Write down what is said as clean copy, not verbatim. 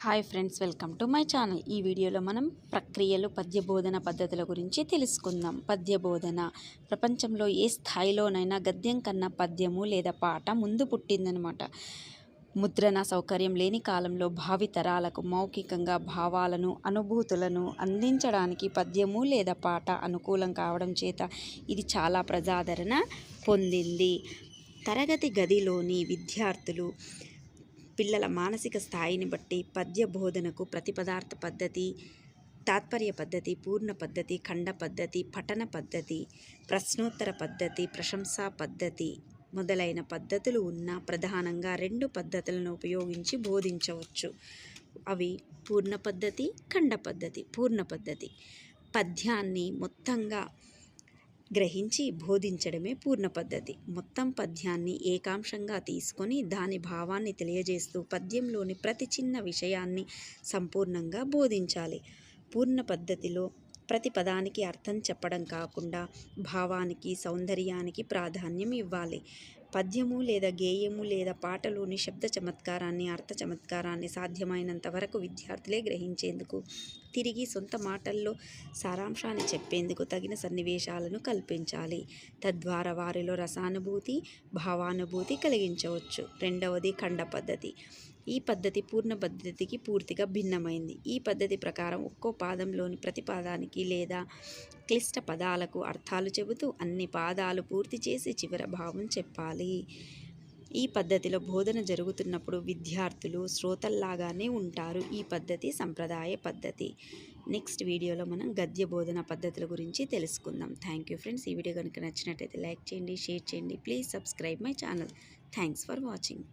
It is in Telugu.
Hi friends, welcome to my channel. ఈ వీడియోలో మనం ప్రక్రియలు పద్య బోధన పద్ధతుల గురించి తెలుసుకుందాం. పద్య బోధన ప్రపంచంలో ఏ స్థాయిలోనైనా గద్యం కన్నా పద్యము లేదా పాట ముందు పుట్టిందనమాట. ముద్రణ సౌకర్యం లేని కాలంలో భావితరాలకు మౌఖికంగా భావాలను, అనుభూతులను అందించడానికి పద్యము లేదా పాట అనుకూలం కావడం చేత ఇది చాలా ప్రజాదరణ పొందింది. తరగతి గదిలోని విద్యార్థులు పిల్లల మానసిక స్థాయిని బట్టి పద్య బోధనకు ప్రతిపదార్థ పద్ధతి, తాత్పర్య పద్ధతి, పూర్ణ పద్ధతి, ఖండ పద్ధతి, పఠన పద్ధతి, ప్రశ్నోత్తర పద్ధతి, ప్రశంసా పద్ధతి మొదలైన పద్ధతులు ఉన్న ప్రధానంగా 2 పద్ధతులను ఉపయోగించి బోధించవచ్చు. అవి పూర్ణ పద్ధతి, ఖండ పద్ధతి. పూర్ణ పద్ధతి పద్యాన్ని మొత్తంగా గ్రహించి బోధించడమే పూర్ణ పద్ధతి. మొత్తం పద్యాన్ని ఏకాంశంగా తీసుకొని దాని భావాన్ని తెలియజేస్తూ పద్యంలోని ప్రతి చిన్న విషయాన్ని సంపూర్ణంగా బోధించాలి. పూర్ణ పద్ధతిలో ప్రతి పదానికి అర్థం చెప్పడం కాకుండా భావానికి, సౌందర్యానికి ప్రాధాన్యం ఇవ్వాలి. పద్యము లేదా గేయము లేదా పాటలోని శబ్ద చమత్కారాన్ని, అర్థ చమత్కారాన్ని సాధ్యమైనంత వరకు విద్యార్థులే గ్రహించేందుకు, తిరిగి సొంత మాటల్లో సారాంశాన్ని చెప్పేందుకు తగిన సన్నివేశాలను కల్పించాలి. తద్వారా వారిలో రసానుభూతి, భావానుభూతి కలిగించవచ్చు. రెండవది ఖండ పద్ధతి. ఈ పద్ధతి పూర్ణ పద్ధతికి పూర్తిగా భిన్నమైంది. ఈ పద్ధతి ప్రకారం ఒక్కో పాదంలోని ప్రతి పాదానికి లేదా క్లిష్ట పదాలకు అర్థాలు చెబుతూ అన్ని పాదాలు పూర్తి చేసి చివర భావం చెప్పాలి. ఈ పద్ధతిలో బోధన జరుగుతున్నప్పుడు విద్యార్థులు శ్రోతల్లాగానే ఉంటారు. ఈ పద్ధతి సంప్రదాయ పద్ధతి. నెక్స్ట్ వీడియోలో మనం గద్య బోధన పద్ధతుల గురించి తెలుసుకుందాం. Thank you friends. ఈ వీడియో కనుక నచ్చినట్టయితే లైక్ చేయండి, షేర్ చేయండి. Please subscribe my channel. Thanks for watching.